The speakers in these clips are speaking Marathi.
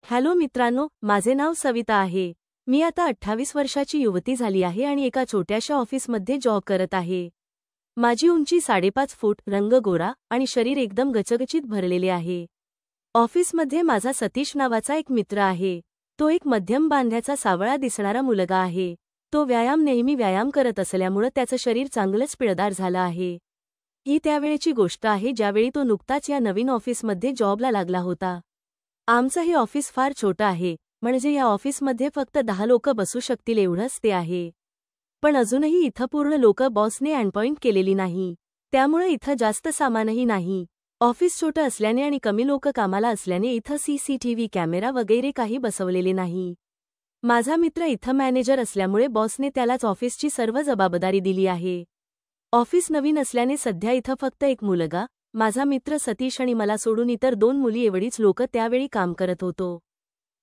हॅलो मित्रांनो, माझे नाव सविता आहे। मी आता 28 वर्षाची युवती झाली आहे आणि एका छोट्याशा ऑफिसमध्ये जॉब करत आहे। माझी उंची 5.5 फूट, रंग गोरा आणि शरीर एकदम गचगचीत भरलेले आहे। ऑफिसमध्ये माझा सतीश नावाचा एक मित्र आहे। तो एक मध्यम बांध्याचा सावळा दिसणारा मुलगा आहे। तो नेहमी व्यायाम करत असल्यामुळे त्याचं शरीर चांगलंच पिळदार झालं आहे। ही त्यावेळेची गोष्ट आहे ज्यावेळी तो नुकताच या नवीन ऑफिसमध्ये जॉबला लागला होता। आमचं हे ऑफिस फार छोटं आहे, म्हणजे या ऑफिसमध्ये फक्त 10 लोक बसू शकतील एवढंच ते आहे। पण अजूनही इथं पूर्ण लोक बॉसने अपॉइंट केलेली नाही, त्यामुळे इथं जास्त सामानही नाही। ऑफिस छोटं असल्याने आणि कमी लोक कामाला असल्याने इथं सीसीटीव्ही कॅमेरा वगैरे काही बसवलेले नाही। माझा मित्र इथं मॅनेजर असल्यामुळे बॉसने त्यालाच ऑफिसची सर्व जबाबदारी दिली आहे। ऑफिस नवीन असल्याने सध्या इथं फक्त एक मुलगा, माझा मित्र सतीश आणि मला सोडून इतर 2 मुली एवढीच लोक त्यावेळी काम करत होतो।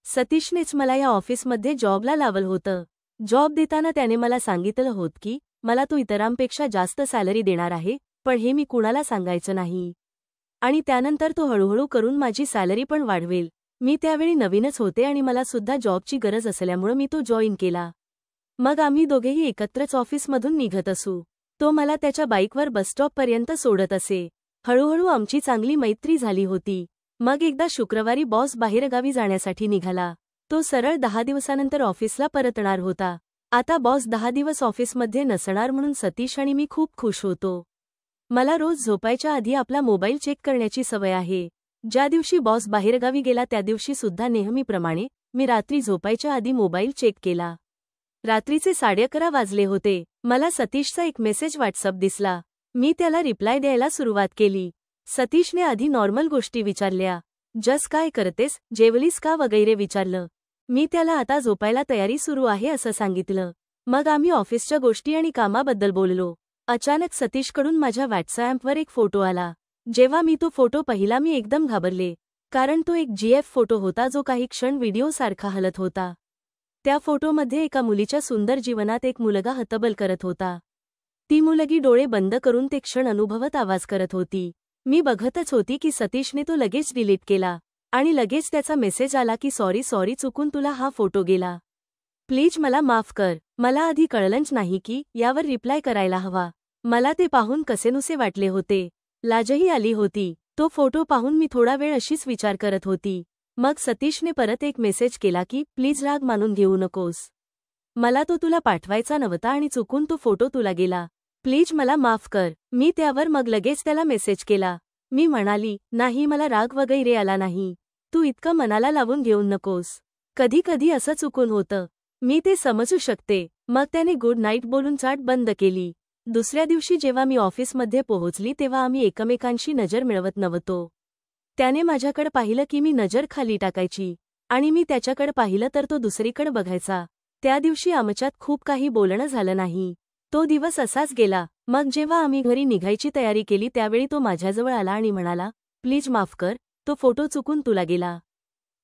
सतीशनेच मला या ऑफिसमध्ये जॉबला लावलं होतं। जॉब देताना त्याने मला सांगितलं होतं की मला तो इतरांपेक्षा जास्त सॅलरी देणार आहे, पण हे मी कुणाला सांगायचं नाही। आणि त्यानंतर तो हळूहळू करून माझी सॅलरी पण वाढवेल। मी त्यावेळी नवीनच होते आणि मला सुद्धा जॉबची गरज असल्यामुळे मी तो जॉईन केला। मग आम्ही दोघेही एकत्रच ऑफिसमधून निघत असू। तो मला त्याच्या बाईकवर बसस्टॉपपर्यंत सोडत असे। हळूहळू आमची चांगली मैत्री झाली होती। मग एकदा शुक्रवारी बॉस बाहेरगावी जाण्यासाठी निघाला। तो सरळ 10 दिवसानंतर ऑफिसला परतणार होता। आता बॉस 10 दिवस ऑफिसमध्ये नसणार म्हणून सतीश आणि मी खूप खुश होतो। मला रोज झोपायच्या आधी आपला मोबाईल चेक करण्याची सवय आहे। ज्या दिवशी बॉस बाहेरगावी गेला त्या दिवशी सुद्धा नेहमीप्रमाणे मी रात्री झोपायच्या आधी मोबाईल चेक केला। रात्रीचे 11:30 वाजले होते। मला सतीशचा एक मेसेज व्हॉट्सअप दिसला। मी त्याला रिप्लाय द्यायला सुरुवात केली। सतीशने आधी नॉर्मल गोष्टी विचारल्या, जस काय करतेस, जेवलीस का वगैरे विचारलं। मी त्याला आता झोपायला तयारी सुरू आहे असं सांगितलं। मग आम्ही ऑफिसच्या गोष्टी आणि कामाबद्दल बोललो। अचानक सतीशकडून माझ्या व्हॉट्सअॅपवर एक फोटो आला। जेव्हा मी तो फोटो पाहिला मी एकदम घाबरले, कारण तो एक जीएफ फोटो होता जो काही क्षण व्हिडिओसारखा हलत होता। त्या फोटोमध्ये एका मुलीच्या सुंदर जीवनात एक मुलगा हतबल करत होता। ती मुलगी डोळे बंद करून ते क्षण अनुभवत आवाज करत होती। मी बघतच होती की सतीशने तो लगेच डिलीट केला आणि लगेच त्याचा मेसेज आला की सॉरी चुकून तुला हा फोटो गेला। प्लीज मला माफ कर। मला आधी कळलंच नाही की यावर रिप्लाय करायला हवा। मला ते पाहून कसेनुसे वाटले होते। लाजही आली होती। तो फोटो पाहून मी थोडा वेळ अशीच विचार करत होती। मग सतीशने परत एक मेसेज केला की प्लीज राग मानून घेऊ नकोस। मला तो तुला पाठवायचा नव्हता आणि चुकून तो फोटो तुला गेला। प्लीज मला माफ कर। मी त्यावर मग लगेच त्याला मेसेज केला। मी म्हणाली, नाही मला राग वगैरे आला नाही। तू इतकं मनाला लावून घेऊ नकोस। कधी कधी असं चुकून होतं। मी ते समजू शकते। मग त्याने गुड नाईट बोलून चाट बंद केली। दुसऱ्या दिवशी जेव्हा मी ऑफिसमध्ये पोहोचली तेव्हा आम्ही एकमेकांशी नजर मिळवत नव्हतो। त्याने माझ्याकडे पाहिलं की मी नजर खाली टाकायची आणि मी त्याच्याकडे पाहिलं तर तो दुसरीकडे बघायचा। त्या दिवशी आमच्यात खूप काही बोलणं झालं नाही। तो दिवस असाच गेला। मग जेव्हा आम्ही घरी निघायची तयारी केली त्यावेळी तो माझ्याजवळ आला आणि म्हणाला, प्लीज माफ कर, तो फोटो चुकून तुला गेला।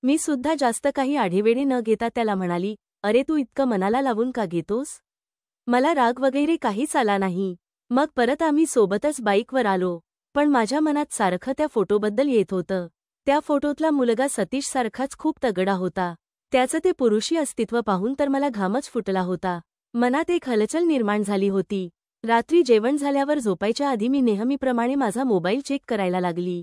मी सुद्धा जास्त काही आढेवेढे न घेता त्याला म्हणाली, अरे तू इतकं मनाला लावून का घेतोस? मला राग वगैरे काहीच आला नाही। मग परत आम्ही सोबतच बाईकवर आलो। पण माझ्या मनात सारखं त्या फोटोबद्दल येत होतं। त्या फोटोतला मुलगा सतीश सारखाच खूप तगडा होता। त्याचं ते पुरुषी अस्तित्व पाहून तर मला घामच फुटला होता। मनात एक हलचल निर्माण झाली होती। रात्री जेवण झाल्यावर झोपायच्या आधी मी नेहमीप्रमाणे माझा मोबाईल चेक करायला लागली।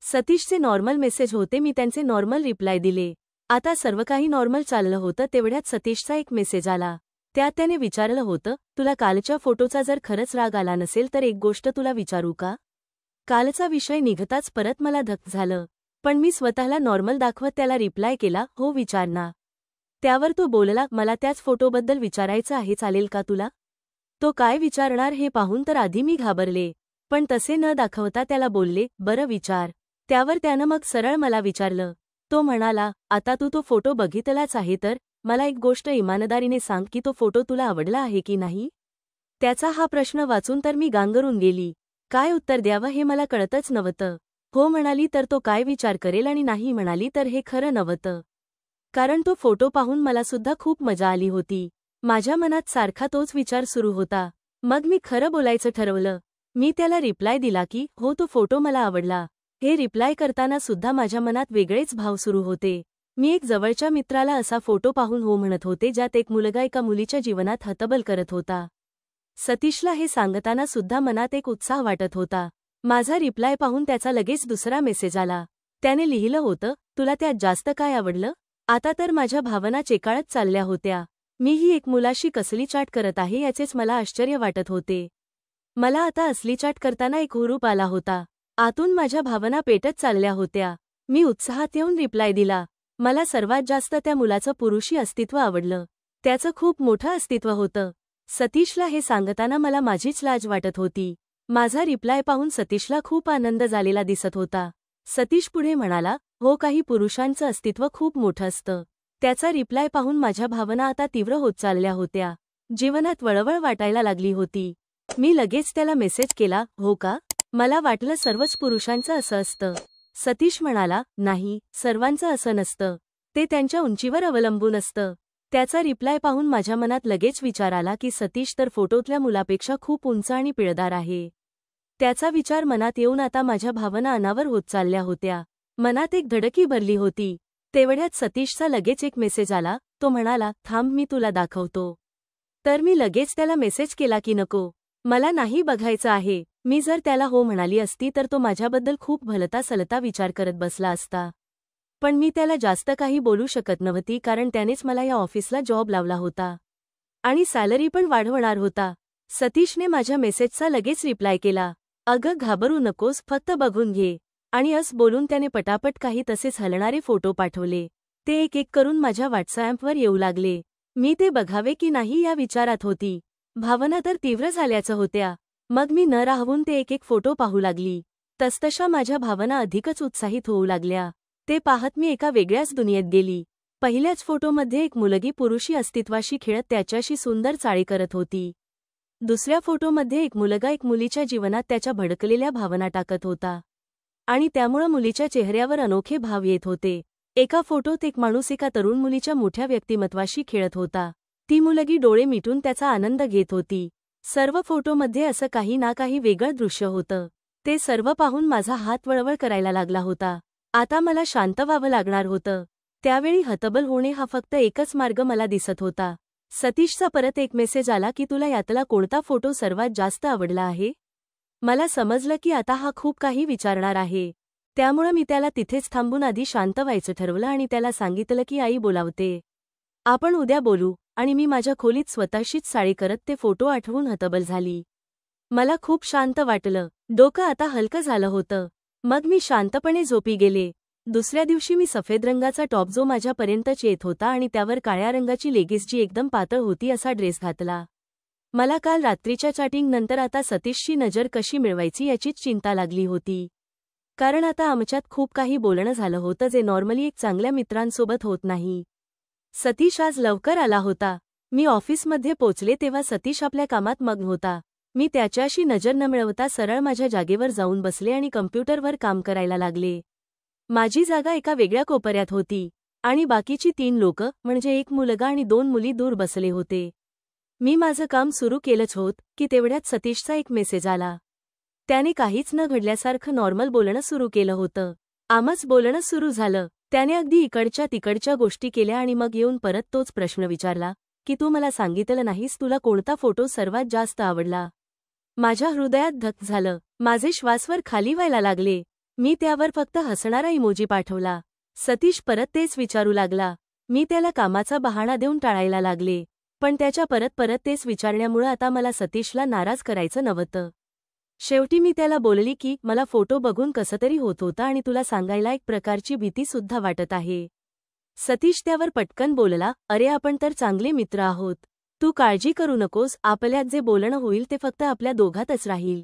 सतीशचे नॉर्मल मेसेज होते, मी त्यांचे नॉर्मल रिप्लाय दिले। आता सर्व काही नॉर्मल चाललं होतं तेवढ्यात सतीशचा एक मेसेज आला। त्यात त्याने विचारलं होतं, तुला कालच्या फोटोचा जर खरंच राग आला नसेल तर एक गोष्ट तुला विचारू का? कालचा विषय निघताच परत मला धक्क झालं, पण मी स्वतःला नॉर्मल दाखवत त्याला रिप्लाय केला, हो विचार ना। त्यावर तो बोलला, मला त्याच फोटोबद्दल विचारायचं आहे, चालेल का तुला? तो काय विचारणार हे पाहून तर आधी मी घाबरले, पण तसे न दाखवता त्याला बोलले, बरं विचार। त्यावर त्यानं मग सरळ मला विचारलं। तो म्हणाला, आता तू तो फोटो बघितलाच आहे तर मला एक गोष्ट इमानदारीने सांग की तो फोटो तुला आवडला आहे की नाही? त्याचा हा प्रश्न वाचून तर मी गांगरून गेली। काय उत्तर द्यावं हे मला कळतच नव्हतं। हो म्हणाली तर तो काय विचार करेल आणि नाही म्हणाली तर हे खरं नव्हतं। कारण तो फोटो पाहून मला सुद्धा खूप मजा आली होती। माझ्या मनात सारखा तोच विचार सुरू होता। मग मी खरं बोलायचं ठरवलं। मी त्याला रिप्लाय दिला की हो तो फोटो मला आवडला। हे रिप्लाय करताना सुद्धा माझ्या मनात वेगळेच भाव सुरू होते। मी एक जवळच्या मित्राला असा फोटो पाहून हो म्हणत होते ज्यात एक मुलगा एका मुलीच्या जीवनात हतबल करत होता. सतीशला हे सांगताना सुद्धा मनात एक उत्साह वाटत होता. माझा रिप्लाय पाहून त्याचा लगेच दुसरा मेसेज आला. त्याने लिहिलं होतं, तुला त्यात जास्त काय आवडलं? आता तर माझ्या भावना चेकाळत चालल्या होत्या. मीही एक मुलाशी कसली चाट करत आहे याचेच मला आश्चर्य वाटत होते. मला आता असली चाट करताना एक हुरूप आला होता. आतून माझ्या भावना पेटत चालल्या होत्या. मी उत्साहात येऊन रिप्लाय दिला. मला सर्वात जास्त त्या मुलाचं पुरुषी अस्तित्व आवडलं. त्याचं खूप मोठं अस्तित्व होतं. सतीशला हे सांगताना मला माझीच लाज वाटत होती. माझा रिप्लाय पाहून सतीशला खूप आनंद झालेला दिसत होता. सतीश पुढे म्हणाला, हो, काही पुरुषांचं अस्तित्व खूप मोठं असतं. त्याचा रिप्लाय पाहून माझ्या भावना आता तीव्र होत चालल्या होत्या. जीवनात वळवळ वाटायला लागली होती. मी लगेच त्याला मेसेज केला, हो का? मला वाटलं सर्वच पुरुषांचं असं असतं. सतीश म्हणाला, नाही, सर्वांचं असं नसतं. ते त्यांच्या उंचीवर अवलंबून असतं. त्याचा रिप्लाय पाहून माझ्या मनात लगेच विचार आला की सतीश तर फोटोतल्या मुलापेक्षा खूप उंच आणि पिळदार आहे. त्याचा विचार मनात येऊन आता माझ्या भावना अनावर होत चालल्या होत्या. मनात एक धडकी भरली होती. तेवढ्यात सतीशचा लगेच एक मेसेज आला. तो म्हणाला, थांब, मी तुला दाखवतो. तर मी लगेच त्याला मेसेज केला की नको, मला नाही बघायचं आहे. मी जर त्याला हो म्हणाली असती तर तो माझ्याबद्दल खूप भलता सलता विचार करत बसला असता. पण मी त्याला जास्त काही बोलू शकत नव्हती कारण त्यानेच मला या ऑफिसला जॉब लावला होता आणि सॅलरी पण वाढवणार होता. सतीशने माझ्या मेसेजचा लगेच रिप्लाय केला, अगं घाबरू नकोस, फक्त बघून घे. आणि बोलून त्याने पटापट काही तसेच हलणारे फोटो पाठवले. ते एक एक करून माझ्या व्हॉट्सॲपवर येऊ लागले. मी ते बघावे की नाही या विचारात होती. भावना तर तीव्र झाल्याचं होत्या. मग मी न राहवून ते एक एक फोटो पाहू लागली. तसतशा माझ्या भावना अधिकच उत्साहित होऊ लागल्या. ते पाहत मी एका वेगळ्याच दुनियेत गेली. पहिल्याच फोटोमध्ये एक मुलगी पुरुषी अस्तित्वाशी खेळत त्याच्याशी सुंदर चाळी करत होती. दुसऱ्या फोटोमध्ये एक मुलगा एक मुलीच्या जीवनात त्याच्या भडकलेल्या भावना टाकत होता आणि त्यामुळे मुलीच्या चेहऱ्यावर अनोखे भाव येत होते. एका फोटोत एक माणूस एका तरुण मुलीच्या मोठ्या व्यक्तिमत्वाशी खेळत होता. ती मुलगी डोळे मिटून त्याचा आनंद घेत होती. सर्व फोटोमध्ये असं काही ना काही वेगळं दृश्य होतं. ते सर्व पाहून माझा हात वळवळ करायला लागला होता. आता मला शांत व्हावं लागणार होतं. त्यावेळी हतबल होणे हा फक्त एकच मार्ग मला दिसत होता. सतीशचा परत एक मेसेज आला की तुला यातला कोणता फोटो सर्वात जास्त आवडला आहे? मला समजलं की आता हा खूप काही विचारणार आहे. त्यामुळे मी त्याला तिथेच थांबून आधी शांत व्हायचं ठरवलं आणि त्याला सांगितलं की आई बोलावते. आपण उद्या बोलू. आणि मी माझ्या खोलीत स्वतःशीच चाळी करत ते फोटो आठवून हतबल झाली. मला खूप शांत वाटलं. डोकं आता हलकं झालं होतं. मग मी शांतपणे झोपी गेले. दुसऱ्या दिवशी मी सफेद रंगाचा टॉप जो माझ्यापर्यंतच येत होता आणि त्यावर काळ्या रंगाची लेगिन्स जी एकदम पातळ होती असा ड्रेस घातला. मला काल रात्रीच्या चॅटिंग नंतर आता सतीशची नजर कशी मिळवायची याचीच चिंता लागली होती. कारण आता आमच्यात खूप काही बोलणं झालं होतं जे नॉर्मली एक चांगल्या मित्रांसोबत होत नाही. सतीश आज लवकर आला होता. मी ऑफिसमध्ये पोचले तेव्हा सतीश आपल्या कामात मग्न होता. मी त्याच्याशी नजर न मिळवता सरळ माझ्या जागेवर जाऊन बसले आणि कम्प्युटरवर काम करायला लागले. माझी जागा एका वेगळ्या कोपऱ्यात होती आणि बाकीची 3 लोकं म्हणजे एक मुलगा आणि 2 मुली दूर बसले होते. मी माझं काम सुरू केलंच होत की तेवढ्यात सतीशचा एक मेसेज आला. त्याने काहीच न घडल्यासारखं नॉर्मल बोलणं सुरू केलं होतं. आमचं बोलणं सुरू झालं. त्याने अगदी इकडच्या तिकडच्या गोष्टी केल्या आणि मग येऊन परत तोच प्रश्न विचारला की तू मला सांगितलं नाहीस तुला कोणता फोटो सर्वात जास्त आवडला. माझ्या हृदयात धक झालं. माझे श्वासवर खाली व्हायला लागले. मी त्यावर फक्त हसणारा इमोजी पाठवला. सतीश परत तेच विचारू लागला. मी त्याला कामाचा बहाणा देऊन टाळायला लागले. पण त्याच्या परत तेच विचारण्यामुळे आता मला सतीशला नाराज करायचं नव्हतं. शेवटी मी त्याला बोलली की मला फोटो बघून कसंतरी होत होतं आणि तुला सांगायला एक प्रकारची भीती सुद्धा वाटत आहे. सतीश त्यावर पटकन बोलला, अरे आपण तर चांगले मित्र आहोत. तू काळजी करू नकोस. आपल्यात जे बोलणं होईल ते फक्त आपल्या दोघातच राहील.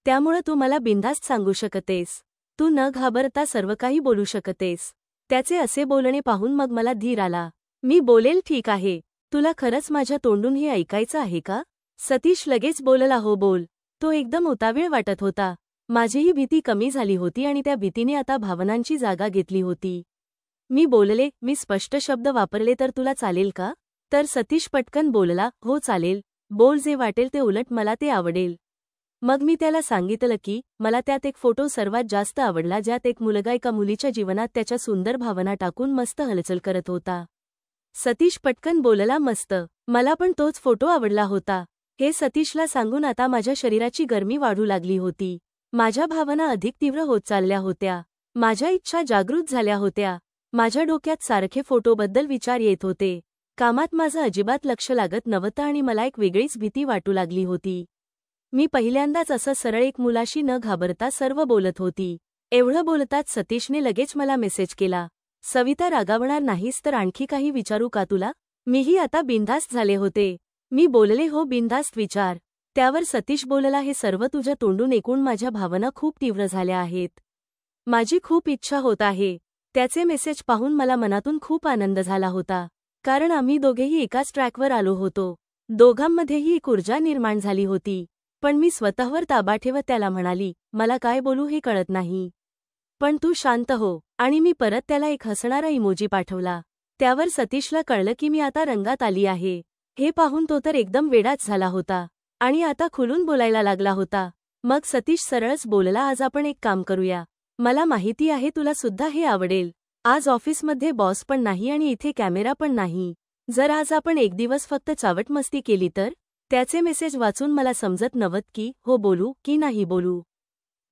त्यामुळे तू मला बिनधास्त सांगू शकतेस. तू न घाबरता सर्व काही बोलू शकतेस. त्याचे असे बोलणे पाहून मग मला धीर आला. मी बोलेल, ठीक आहे. तुला खरंच माझ्या तोंडून हे ऐकायचं आहे का? सतीश लगेच बोलला, हो बोल. तो एकदम उतावीळ वाटत होता. माझीही भीती कमी झाली होती आणि त्या भीतीने आता भावनांची जागा घेतली होती. मी बोलले, मी स्पष्ट शब्द वापरले तर तुला चालेल का? तर सतीश पटकन बोलला, हो चालेल. बोल, जे वाटेल ते. उलट मला ते आवडेल. मग मी त्याला सांगितलं की मला त्यात एक फोटो सर्वात जास्त आवडला, ज्यात एक मुलगा एका मुलीच्या जीवनात त्याच्या सुंदर भावना टाकून मस्त हलचल करत होता. सतीश पटकन बोलला, मस्त, मला पण तोच फोटो आवडला होता. हे सतीशला सांगून आता माझ्या शरीराची गरमी वाढू लागली होती. माझ्या भावना अधिक तीव्र होत चालल्या होत्या. माझ्या इच्छा जागृत झाल्या होत्या. माझ्या डोक्यात सारखे फोटोबद्दल विचार येत होते. कामात माझं अजिबात लक्ष लागत नव्हतं आणि मला एक वेगळीच भीती वाटू लागली होती. मी पहिल्यांदाच असं सरळ एक मुलाशी न घाबरता सर्व बोलत होती. एवढं बोलताच सतीशने लगेच मला मेसेज केला, सविता, रागावणार नाहीस तर आणखी काही विचारू का तुला? मीही आता बिनधास्त झाले होते. मी बोलले, हो, बिनधास्त विचार. त्यावर सतीश बोलला, हे सर्व तुझ्या तोंडून ऐकून माझ्या भावना खूप तीव्र झाल्या आहेत. माझी खूप इच्छा होत आहे. त्याचे मेसेज पाहून मला मनातून खूप आनंद झाला होता, कारण आम्ही दोघेही एकाच ट्रॅकवर आलो होतो. दोघांमध्येही एक ऊर्जा निर्माण झाली होती. पण मी स्वतःवर ताबा ठेवत त्याला म्हणाली, मला काय बोलू हे कळत नाही, पण तू शांत हो. आणि मी परत त्याला एक हसणारा इमोजी पाठवला. त्यावर सतीशला कळलं की मी आता रंगात आली आहे. हे पाहून तो तर एकदम वेडाच झाला होता आणि आता खुलून बोलायला लागला होता. मग सतीश सरळच बोलला, आज आपण एक काम करूया. मला माहिती आहे तुला सुद्धा हे आवडेल. आज ऑफिसमध्ये बॉस पण नाही आणि इथे कॅमेरा पण नाही. जर आज आपण एक दिवस फक्त चावट मस्ती केली तर? त्याचे मेसेज वाचून मला समजत नव्हतं की हो बोलू की नाही बोलू.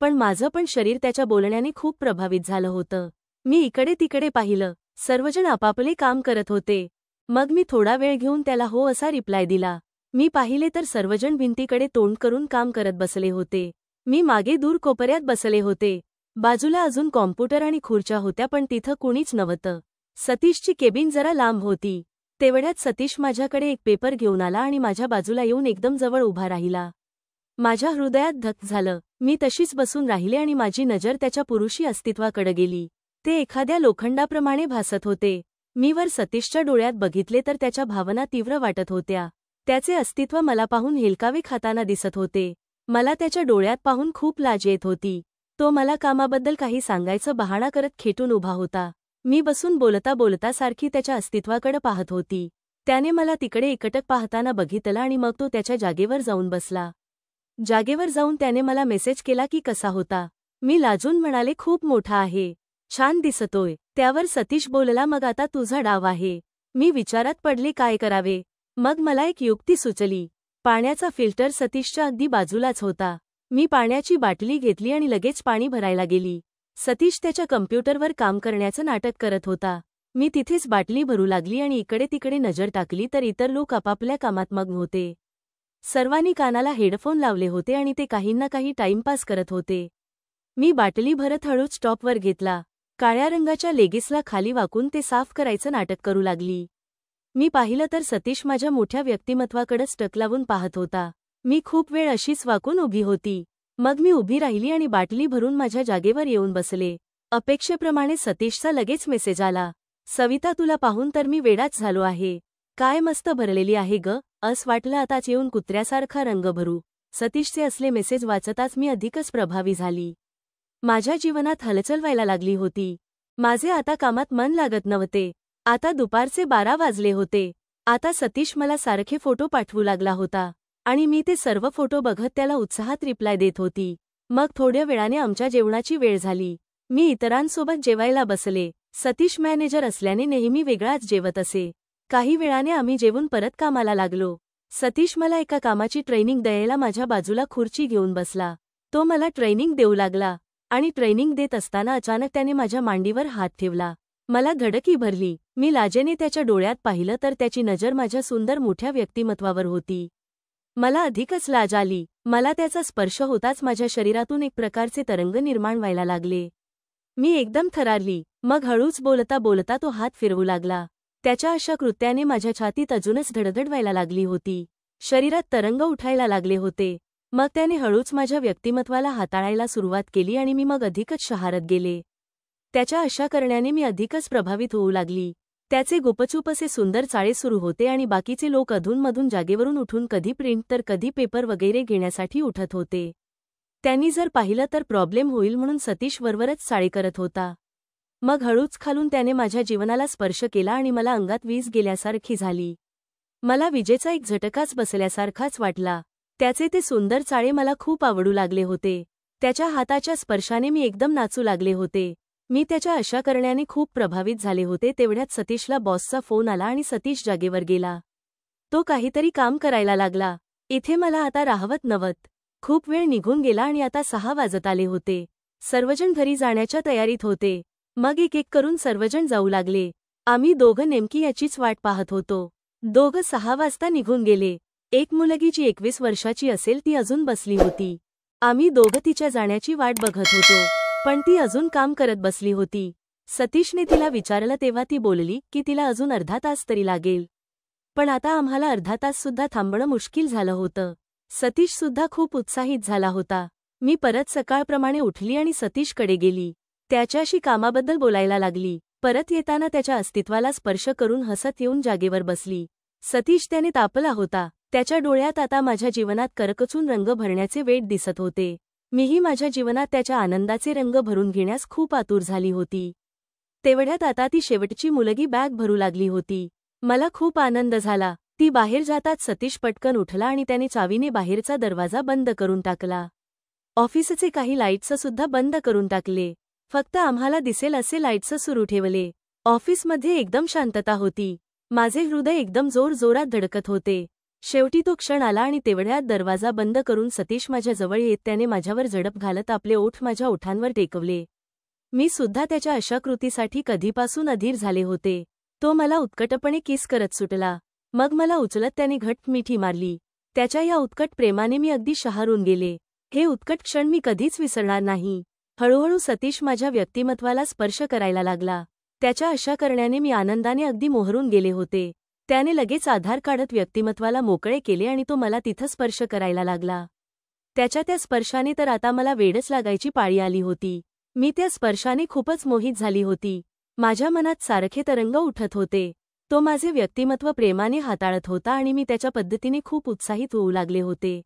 पण माझं पण शरीर त्याच्या बोलण्याने खूप प्रभावित झालं होतं. मी इकडे तिकडे पाहिलं. सर्वजण आपापले काम करत होते. मग मी थोडा वेळ घेऊन त्याला हो असा रिप्लाय दिला. मी पाहिले तर सर्वजण भिंतीकडे तोंड करून काम करत बसले होते. मी मागे दूर कोपऱ्यात बसले होते. बाजूला अजून कॉम्प्युटर आणि खुर्च्या होत्या, पण तिथं कुणीच नव्हतं. सतीशची केबिन जरा लांब होती. तेवढ्यात सतीश माझ्याकडे एक पेपर घेऊन आला आणि माझ्या बाजूला येऊन एकदम जवळ उभा राहिला. माझ्या हृदयात धक झालं. मी तशीच बसून राहिले आणि माझी नजर त्याच्या पुरुषी अस्तित्वाकडे गेली. ते एखाद्या लोखंडाप्रमाणे भासत होते. मी वर सतीशच्या डोळ्यात बघितले तर त्याच्या भावना तीव्र वाटत होत्या. त्याचे अस्तित्व मला पाहून हेलकावे खाताना दिसत होते. मला त्याच्या डोळ्यात पाहून खूप लाज येत होती. तो मला कामाबद्दल काही सांगायचं बहाणा करत खेटून उभा होता. मी बसून बोलता बोलता सारखी त्याच्या अस्तित्वाकडे पाहत होती. त्याने मला तिकडे एकटक पाहताना बघितलं आणि मग तो त्याच्या जागेवर जाऊन बसला. जागेवर जाऊन त्याने मला मेसेज केला की कसा होता. मी लाजून म्हणाले, खूप मोठा आहे, छान दिसतोय. त्यावर सतीश बोलला, मग आता तुझा डाव आहे. मी विचारात पडले, काय करावे. मग मला एक युक्ती सुचली. पाण्याचा फिल्टर सतीशच्या अगदी बाजूलाच होता. मी पाण्याची बाटली घेतली आणि लगेच पाणी भरायला गेली. सतीश त्याच्या कम्प्युटरवर काम करण्याचं नाटक करत होता. मी तिथेच बाटली भरू लागली आणि इकडे तिकडे नजर टाकली तर इतर लोक आपापल्या कामात मग्न होते. सर्वांनी कानाला हेडफोन लावले होते आणि ते काहींना काही टाइमपास करत होते. मी बाटली भरत हळूच स्टॉपवर घेतला. काळ्या रंगाच्या लेगिसला खाली वाकून ते साफ करायचं नाटक करू लागली. मी पाहिलं तर सतीश माझ्या मोठ्या व्यक्तिमत्वाकडे टक लावून पाहत होता. मी खूप वेळ अशीच वाकून उभी होती. मग मी उभी राहिली आणि बाटली भरून माझ्या जागेवर येऊन बसले. अपेक्षेप्रमाणे सतीशचा लगेच मेसेज आला, सविता, तुला पाहून तर मी वेडाच झालो आहे. काय मस्त भरलेली आहे ग. असं वाटलं आताच येऊन कुत्र्यासारखा रंग भरू. सतीशचे असले मेसेज वाचताच मी अधिकच प्रभावी झाली. माझ्या जीवनात हलचल व्हायला लागली होती. माझे आता कामात मन लागत नव्हते. आता दुपारचे 12 वाजले होते. आता सतीश मला सारखे फोटो पाठवू लागला होता आणि मी ते सर्व फोटो बघत त्याला उत्साहात रिप्लाय देत होती. मग थोड्या वेळाने आमच्या जेवणाची वेळ झाली. मी इतरांसोबत जेवायला बसले. सतीश मॅनेजर असल्याने नेहमी वेगळाच जेवत असे. काही वेळाने आम्ही जेवून परत कामाला लागलो. सतीश मला एका कामाची ट्रेनिंग द्यायला माझ्या बाजूला खुर्ची घेऊन बसला. तो मला ट्रेनिंग देऊ लागला आणि ट्रेनिंग देत असताना अचानक त्याने माझ्या मांडीवर हात ठेवला. मला धडकी भरली. मी लाजेने त्याच्या डोळ्यात पाहिलं तर त्याची नजर माझ्या सुंदर मोठ्या व्यक्तिमत्वावर होती. मला अधिकच लाज आली. मला त्याचा स्पर्श होताच माझ्या शरीरातून एक प्रकारचे तरंग निर्माण व्हायला लागले. मी एकदम थरारली. मग हळूच बोलता बोलता तो हात फिरवू लागला. त्याच्या अशा कृत्याने माझ्या छातीत अजूनच धडधड व्हायला लागली होती. शरीरात तरंग उठायला लागले होते. मग त्याने हळूच माझ्या व्यक्तिमत्वाला हाताळायला सुरुवात केली आणि मी मग अधिकच शहारत गेले. त्याच्या अशा करण्याने मी अधिकच प्रभावित होऊ लागली. त्याचे गुपचूप असे सुंदर चाळे सुरू होते आणि बाकीचे लोक अधूनमधून जागेवरून उठून कधी प्रिंट तर कधी पेपर वगैरे घेण्यासाठी उठत होते. त्यांनी जर पाहिलं तर प्रॉब्लेम होईल म्हणून सतीश वरवरच चाळे करत होता. मग हळूच खालून त्याने माझ्या जीवनाला स्पर्श केला आणि मला अंगात वीज गेल्यासारखी झाली. मला विजेचा एक झटकाच बसल्यासारखाच वाटला. त्याचे ते सुंदर चाळे मला खूप आवडू लागले होते. त्याच्या हाताच्या स्पर्शाने मी एकदम नाचू लागले होते. मी त्याच्या अशा करण्याने खूप प्रभावित झाले होते. तेवढ्यात सतीशला बॉसचा फोन आला आणि सतीश जागेवर गेला. तो काहीतरी काम करायला लागला. इथे मला आता राहवत नव्हत. खूप वेळ निघून गेला आणि आता 6 वाजत आले होते. सर्वजण घरी जाण्याच्या तयारीत होते. मग एक एक करून सर्वजण जाऊ लागले. आम्ही दोघं नेमकी याचीच वाट पाहत होतो. दोघं 6 वाजता निघून गेले. एक मुलगी जी 21 वर्षाची असेल ती अजून बसली होती. आम्ही दोघं तिच्या जाण्याची वाट बघत होतो, पण ती अजून काम करत बसली होती. सतीशने तिला विचारलं तेव्हा ती बोलली की तिला अजून अर्धा तास तरी लागेल. पण आता आम्हाला अर्धा तास सुद्धा थांबणं मुश्किल झालं होतं. सतीश सुद्धा खूप उत्साहित झाला होता. मी परत सकाळप्रमाणे उठली आणि सतीशकडे गेली. त्याच्याशी कामाबद्दल बोलायला लागली. परत येताना त्याच्या अस्तित्वाला स्पर्श करून हसत येऊन जागेवर बसली. सतीश त्याने तापला होता. त्याच्या डोळ्यात आता माझ्या जीवनात करकचून रंग भरण्याचे वेट दिसत होते. मीही माझ्या जीवनात त्याच्या आनंदाचे रंग भरून घेण्यास खूप आतुर झाली होती. तेवढ्यात आता ती शेवटची मुलगी बॅग भरू लागली होती. मला खूप आनंद झाला. ती बाहेर जाताच सतीश पटकन उठला आणि त्याने चावीने बाहेरचा दरवाजा बंद करून टाकला. ऑफिसचे काही लाईट्स सुद्धा बंद करून टाकले. फक्त आम्हाला दिसेल असे लाईट्स सुरू ठेवले. ऑफिसमध्ये एकदम शांतता होती. माझे हृदय एकदम जोरजोरात धडकत होते. शेवटी तो क्षण आला आणि तेवढ्यात दरवाजा बंद करून सतीश माझ्या जवळ येत त्याने माझ्यावर झडप घालत आपले ओठ माझ्या ओठांवर टेकवले. मी सुद्धा त्याच्या अशा कृतीसाठी कधीपासून अधीर झाले होते. तो मला उत्कटपणे किस करत सुटला. मग मला उचलत त्याने घट्ट मिठी मारली. त्याच्या या उत्कट प्रेमाने मी अगदी शहारून गेले. हे उत्कट क्षण मी कधीच विसरणार नाही. हळूहळू सतीश माझ्या व्यक्तिमत्वाला स्पर्श करायला लागला. त्याच्या अशा करण्याने मी आनंदाने अगदी मोहरून गेले होते. त्याने लगेच आधार काढत व्यक्तिमत्वाला मोकळे केले आणि तो मला तिथं स्पर्श करायला लागला. त्याच्या त्या स्पर्शाने तर आता मला वेडच लागायची पाळी आली होती. मी त्या स्पर्शाने खूपच मोहित झाली होती. माझ्या मनात सारखे तरंग उठत होते. तो माझे व्यक्तिमत्व प्रेमाने हाताळत होता आणि मी त्याच्या पद्धतीने खूप उत्साहित होऊ लागले होते.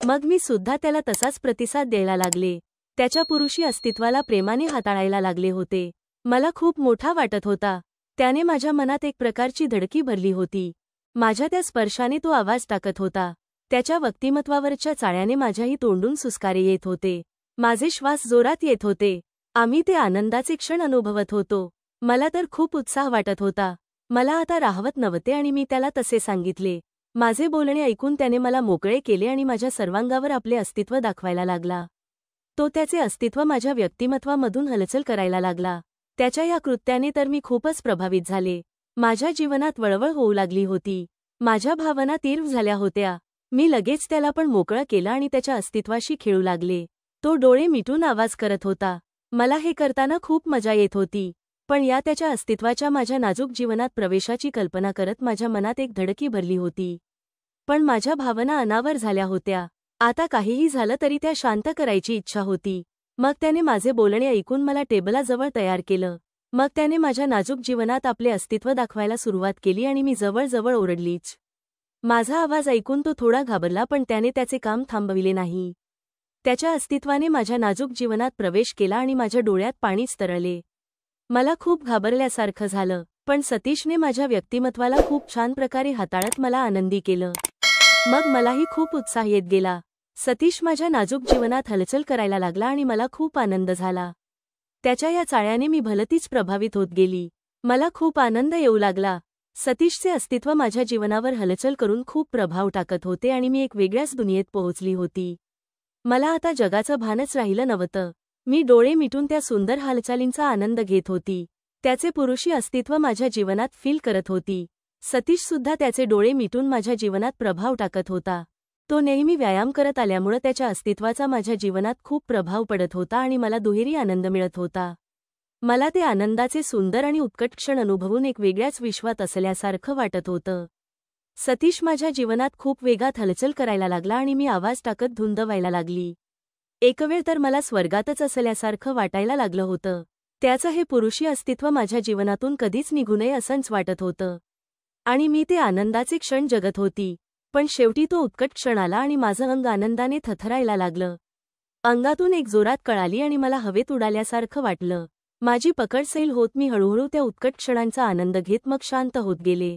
मग मी सुद्धा त्याला तसाच प्रतिसाद द्यायला लागले. त्याच्या पुरुषी अस्तित्वाला प्रेमाने हाताळायला लागले होते. मला खूप मोठा वाटत होता. त्याने माझ्या मनात एक प्रकारची धडकी भरली होती. माझ्या त्या स्पर्शाने तो आवाज टाकत होता. त्याच्या व्यक्तिमत्वावरच्या चाळ्याने माझ्याही तोंडून सुस्कारे येत होते. माझे श्वास जोरात येत होते. आम्ही ते आनंदाचे क्षण अनुभवत होतो. मला तर खूप उत्साह वाटत होता. मला आता राहवत नव्हते आणि मी त्याला तसे सांगितले. माझे बोलणे ऐकून त्याने मला मोकळे केले आणि माझ्या सर्वांगावर आपले अस्तित्व दाखवायला लागला. तो त्याचे अस्तित्व माझ्या व्यक्तिमत्वामधून हलचल करायला लागला. त्याच्या या कृत्याने तर मी खूपच प्रभावित झाले. माझ्या जीवनात वळवळ होऊ लागली होती. माझ्या भावना तीव्र झाल्या होत्या. मी लगेच त्याला पण मोकळं केलं आणि त्याच्या अस्तित्वाशी खेळू लागले. तो डोळे मिटून आवाज करत होता. मला हे करताना खूप मजा येत होती. पण या त्याच्या अस्तित्वाच्या माझ्या नाजूक जीवनात प्रवेशाची कल्पना करत माझ्या मनात एक धडकी भरली होती. पण माझ्या भावना अनावर झाल्या होत्या. आता काहीही झालं तरी त्या शांत करायची इच्छा होती. मग त्याने माझे बोलणे ऐकून मला टेबलाजवळ तयार केलं. मग त्याने माझ्या नाजूक जीवनात आपले अस्तित्व दाखवायला सुरुवात केली आणि मी जवळजवळ ओरडलीच. माझा आवाज ऐकून तो थोडा घाबरला पण त्याने त्याचे काम थांबविले नाही. त्याच्या अस्तित्वाने माझ्या नाजूक जीवनात प्रवेश केला आणि माझ्या डोळ्यात पाणीच तरळले. मला खूप घाबरल्यासारखं झालं. पण सतीशने माझ्या व्यक्तिमत्वाला खूप छान प्रकारे हाताळत मला आनंदी केलं. मग मलाही खूप उत्साह येत गेला. सतीश माझ्या नाजूक जीवनात हलचल करायला लागला आणि मला खूप आनंद झाला. त्याच्या या चाळ्याने मी भलतीच प्रभावित होत गेली. मला खूप आनंद येऊ लागला. सतीशचे अस्तित्व माझ्या जीवनावर हलचल करून खूप प्रभाव टाकत होते आणि मी एक वेगळ्याच दुनियेत पोहोचली होती. मला आता जगाचं भानच राहिलं नव्हतं. मी डोळे मिटून त्या सुंदर हालचालींचा आनंद घेत होती. त्याचे पुरुषी अस्तित्व माझ्या जीवनात फील करत होती. सतीश सुद्धा त्याचे डोळे मिटून माझ्या जीवनात प्रभाव टाकत होता. तो नेहमी व्यायाम करत आल्यामुळे त्याच्या अस्तित्वाचा माझ्या जीवनात खूप प्रभाव पडत होता आणि मला दुहेरी आनंद मिळत होता. मला ते आनंदाचे सुंदर आणि उत्कट क्षण अनुभवून एक वेगळ्याच विश्वात असल्यासारखं वाटत होतं. सतीश माझ्या जीवनात खूप वेगात हलचल करायला लागला आणि मी आवाज टाकत धुंद व्हायला लागली. एकवेळ तर मला स्वर्गातच असल्यासारखं वाटायला लागलं होतं. त्याचं हे पुरुषी अस्तित्व माझ्या जीवनातून कधीच निघू नये असंच वाटत होतं. आणि मी ते आनंदाचे क्षण जगत होती. पण शेवटी तो उत्कट क्षण आला आणि माझं अंग आनंदाने थरथरायला लागलं. अंगातून एक जोरात कळाली आणि मला हवेत उडाल्यासारखं वाटलं. माझी पकड सैल होत मी हळूहळू त्या उत्कट क्षणांचा आनंद घेत मग शांत होत गेले.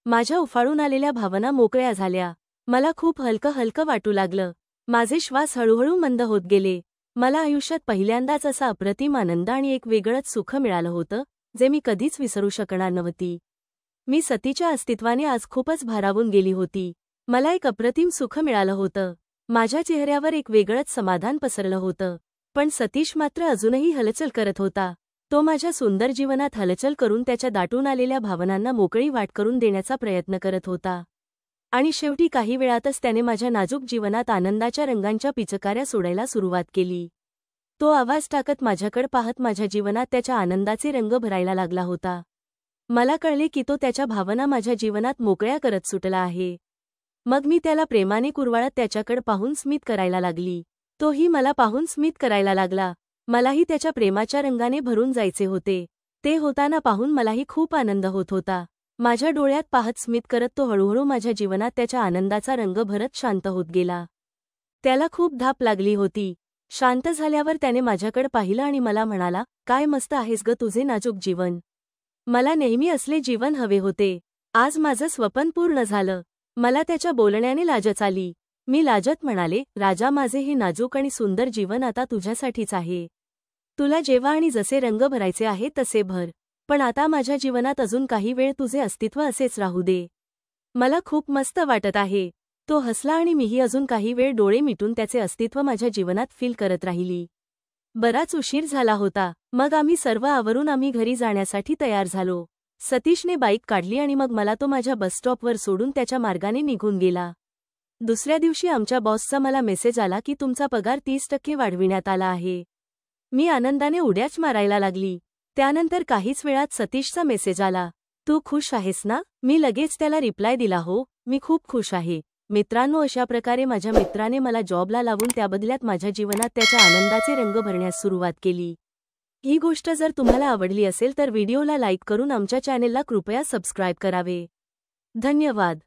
माझ्या उफाळून आलेल्या भावना मोकळ्या झाल्या. मला खूप हलकं हलकं वाटू लागलं. माझे श्वास हळूहळू मंद होत गेले. मला आयुष्यात पहिल्यांदाच असा अप्रतिम आनंद आणि एक वेगळंच सुख मिळालं होतं, जे मी कधीच विसरू शकणार नव्हती. मी सतीच्या अस्तित्वाने आज खूपच भारावून गेली होती. मला एक अप्रतिम सुख मिळालं होतं. माझ्या चेहऱ्यावर एक वेगळंच समाधान पसरलं होतं. पण सतीश मात्र अजूनही हलचल करत होता. तो माझ्या सुंदर जीवनात हलचल करून त्याच्या दाटून आलेल्या भावनांना मोकळी वाट करून देण्याचा प्रयत्न करत होता. आणि शेवटी काही वेळातच त्याने माझ्या नाजूक जीवनात आनंदाच्या रंगांच्या पिचकाऱ्या सोडायला सुरुवात केली. तो आवाज टाकत माझ्याकडे पाहत माझ्या जीवनात त्याच्या आनंदाचे रंग भरायला लागला होता. मला कळले की तो त्याच्या भावना माझ्या जीवनात मोकळ्या करत सुटला आहे. मग मी त्याला प्रेमाने कुरवाळत त्याच्याकडे पाहून स्मित करायला लागली. तोही मला पाहून स्मित करायला लागला. मलाही त्याच्या प्रेमाच्या रंगाने भरून जायचे होते. ते होताना पाहून मलाही खूप आनंद होत होता. माझ्या डोळ्यात पाहत स्मित करत तो हळूहळू माझ्या जीवनात त्याच्या आनंदाचा रंग भरत शांत होत गेला. त्याला खूप धाप लागली होती. शांत झाल्यावर त्याने माझ्याकडे पाहिलं आणि मला म्हणाला, "काय मस्त आहेस ग तुझे नाजूक जीवन. मला नेहमी असले जीवन हवे होते. आज माझं स्वप्न पूर्ण झालं." मला त्याच्या बोलण्याने लाजच आली. मी लाजत म्हणाले, "राजा, माझे हे नाजूक आणि सुंदर जीवन आता तुझ्यासाठीच आहे. तुला जेव्हा आणि जसे रंग भरायचे आहे तसे भर. पण आता माझ्या जीवनात अजून काही वेळ तुझे अस्तित्व असेच राहू दे. मला खूप मस्त वाटत आहे." तो हसला आणि मीही अजून काही वेळ डोळे मिटून त्याचे अस्तित्व माझ्या जीवनात फील करत राहिली. बराच उशीर झाला होता. मग आम्ही सर्व आवरून आम्ही घरी जाण्यासाठी तयार झालो. सतीशने बाईक काढली आणि मग मला तो माझ्या बसस्टॉपवर सोडून त्याच्या मार्गाने निघून गेला. दुसऱ्या दिवशी आमच्या बॉसचा मला मेसेज आला की तुमचा पगार 30% वाढविण्यात आला आहे. मी आनंदाने उड्याच मारायला लागली. त्यानंतर काहीच वेळात सतीशचा मेसेज आला, "तू खुश आहेस ना?" मी लगेच त्याला रिप्लाय दिला, "हो, मी खूप खुश आहे." मित्रांनो, अशा प्रकारे माझ्या मित्राने मला जॉबला लावून त्याबदल्यात माझ्या जीवनात त्याच्या आनंदाचे रंग भरण्यास सुरुवात केली. ही गोष्ट जर तुम्हाला आवडली असेल तर व्हिडिओला लाईक करून आमच्या चॅनेलला कृपया सबस्क्राईब करावे. धन्यवाद.